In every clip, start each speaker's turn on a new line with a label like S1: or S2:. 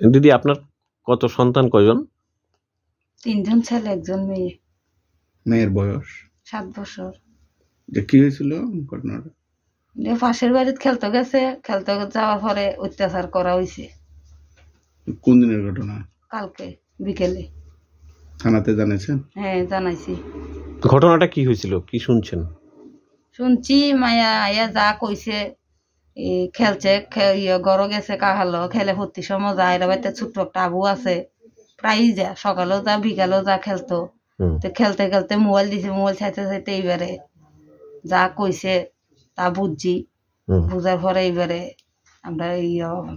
S1: দিদি আপনার কত সন্তান, কয়জন?
S2: 3 জন ছেলে 1 জন মেয়ে।
S3: মেয়ের বয়স
S2: 7 বছর।
S3: কি হয়েছিল ঘটনাটা?
S2: পাশের বাড়িতে খেলতে গেছে, খেলতে যাওয়ার পরে অত্যাচার করা হয়েছে।
S3: কোন দিনের ঘটনা?
S2: কালকে বিকেলে।
S3: থানাতে জানাইছেন?
S2: হ্যাঁ জানাইছি।
S1: ঘটনাটা কি হয়েছিল, কি শুনছেন?
S2: শুনছি মায়া আয়া যা কইছে, খেলছে গড় গেছে কাহালো খেলে ভর্তি সময় যায়, বাড়িতে ছোট্ট একটা আবু আছে, প্রায়ই যা সকালেও যা বিকালেও যা খেলতো। তো খেলতে খেলতে মোবাইল দিছে, মোবাইল চাইতে চাইতে এইবারে যা কইছে তা বুঝছি, বুঝার পরে এইবারে আমরা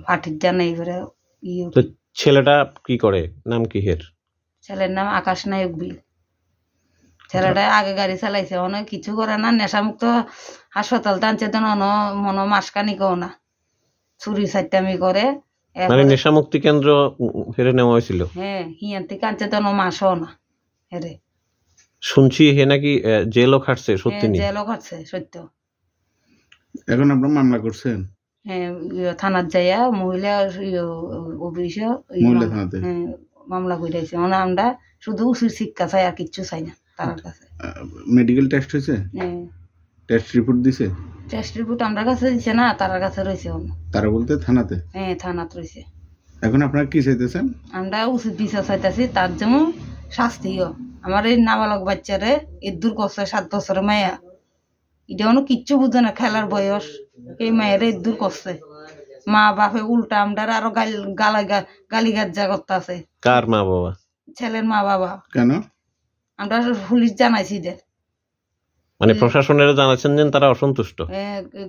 S2: পাঠির জানা এইবারে।
S1: ছেলেটা কি করে, নাম কি হের?
S2: ছেলের নাম আকাশ নায়ক বিল। ছেলেটা আগে গাড়ি চালাইছে, অনেক কিছু করে না, নেশামুক্ত হাসপাতাল টানছে তো মনে মাসকানি কেউ না, চুরি চাইতামি করে।
S1: নেশা মুক্তি কেন্দ্র হেরে নেওয়া হয়েছিল?
S2: হ্যাঁ হিয়ার থেকে আনছে তো মাসও না হেরে।
S1: শুনছি হে নাকি জেলও খাটছে, সত্যি?
S2: জেলও খাটছে, সত্য।
S3: এখন আপনারা মামলা করছেন?
S2: হ্যাঁ থানার যাইয়া মহিলা অফিসে মামলা করেছে। মানে আমরা শুধু উচিত শিক্ষা চাই, আর কিচ্ছু চাই না তার কাছে।
S3: মেডিকেল টেস্ট হয়েছে?
S2: হ্যাঁ
S3: টেস্ট রিপোর্ট দিছে?
S2: টেস্ট রিপোর্ট আমরা কাছে দিছে না, তার কাছে রয়েছে।
S3: তারা বলতে থানাতে?
S2: হ্যাঁ থানাতে রয়েছে।
S3: এখন আপনারা কি চাইতেছেন?
S2: আমরা উচিত বিচার চাইতেছি, তার যেমন শাস্তিও। আমার এই নাবালক বাচ্চারে দূর করছে, 7 বছরের মায়া, এটা কোনো কিচ্ছু বুঝে না, খেলার বয়স। এই মায়ের দূর করছে, মা বাপে উল্টা আমরা আরো গালি গাজ্জা করতে আছে।
S1: কার মা বাবা?
S2: ছেলের মা বাবা।
S3: কেন? আমরা
S2: পুলিশ জানাইছি যে,
S1: মানে প্রশাসনের জানাচ্ছেন যে তারা অসন্তুষ্ট,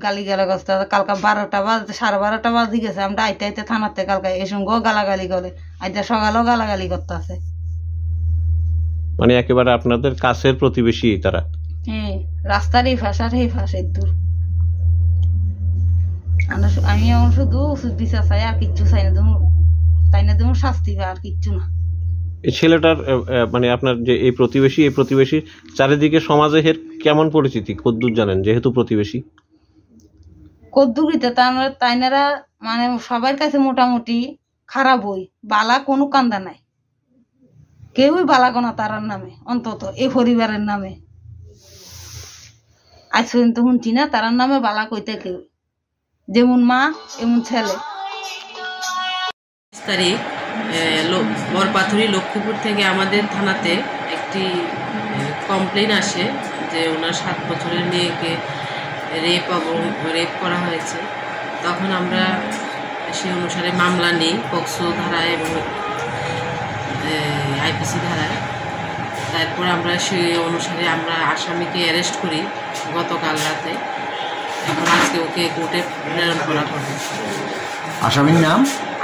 S2: গালি গালা করতে। কালকা 12টা বাজে, 12:30 বাজে গেছে, আমরা আইতে আইতে থানাতে কালকা এই সঙ্গেও গালাগালি করে, আইতে সকালেও গালাগালি করতে আছে।
S1: মানে একেবারে আপনাদের কাছের প্রতিবেশী তারা?
S2: হ্যাঁ রাস্তার এই ফাঁস আর এই ফাঁস দূর। আমি এখন শুধু ওষুধ বিচার চাই, আর কিচ্ছু চাই না। তাই না যেমন শাস্তি পায়, আর কিচ্ছু না।
S1: এই ছেলেটার মানে আপনার যে এই প্রতিবেশী চারিদিকে সমাজে এর কেমন পরিচিতি, কদ্দূর জানেন যেহেতু প্রতিবেশী?
S2: কদ্দুরিতে তাইনারা মানে সবার কাছে মোটামুটি খারাপ হই, বালা কোনো কান্দা নাই, কেউই বালা কোনা তারার নামে, অন্তত এই পরিবারের নামে আজ পর্যন্ত শুনছি না তারার নামে বালা কইতে কেউ। যেমন মা এমন ছেলে।
S4: তারিখ বরপাথুরি লক্ষ্মীপুর থেকে আমাদের থানাতে একটি কমপ্লেন আসে যে ওনার 7 বছরের মেয়েকে রেপ করা হয়েছে। তখন আমরা সেই অনুসারে মামলা নিই পক্সো ধারায় এবং আইপিসি ধারায়। তারপর আমরা সেই অনুসারে আমরা আসামিকে অ্যারেস্ট করি গতকাল রাতে। এখন আজকে ওকে কোর্টে প্রেরণ করা হবে।
S5: আসামির নাম?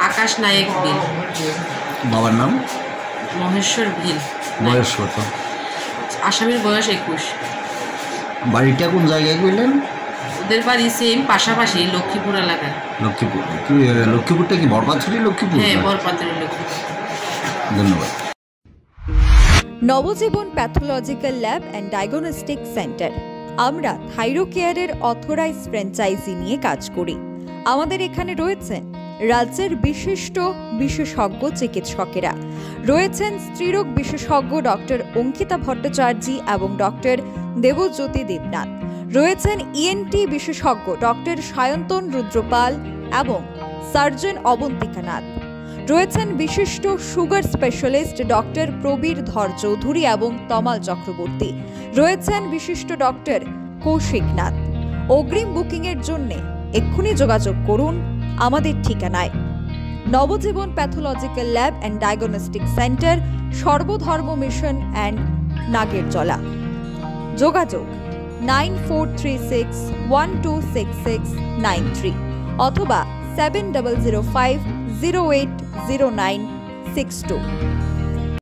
S4: আকাশ নায়ক ভিল।
S5: বাবার নাম?
S4: মহেশ্বর ভিল।
S5: বয়স কত?
S4: আসামির বয়স 21।
S5: বাড়িটা কোন জায়গায় কইলেন?
S4: ওদের বাড়ি সেম পাশাপাশি লক্ষ্মীপুর এলাকায়।
S5: লক্ষ্মীপুর? লক্ষ্মীপুরটা কি বরপাথুরি লক্ষ্মীপুর?
S4: হ্যাঁ বরপাথুরি লক্ষ্মীপুর।
S5: ধন্যবাদ।
S6: Nabajiban pathological lab and diagnostic centre. আমরা থাইরোকেয়ারের অথরাইজ ফ্র্যাঞ্চাইজি নিয়ে কাজ করি। আমাদের এখানে রয়েছেন রাজ্যের বিশিষ্ট বিশেষজ্ঞ চিকিৎসকেরা, রয়েছেন স্ত্রীরোগ বিশেষজ্ঞ ডক্টর অঙ্কিতা ভট্টাচার্য এবং ডক্টর দেবজ্যোতি দেবনাথ, রয়েছেন ইএনটি বিশেষজ্ঞ ডক্টর সায়ন্তন রুদ্রপাল এবং সার্জন অবন্তিকা নাথ, রয়েছেন বিশিষ্ট সুগার স্পেশালিস্ট ডক্টর প্রবীর ধর চৌধুরী এবং তমাল চক্রবর্তী, রয়েছেন বিশিষ্ট ডক্টর কৌশিক নাথ। অগ্রিম বুকিংয়ের জন্য এক্ষুনি যোগাযোগ করুন আমাদের ঠিকানায়। Nabajiban pathological lab and diagnostic centre, Sarbadharma mission and Nagerjala. যোগাযোগ 9436126693 অথবা 7005080962।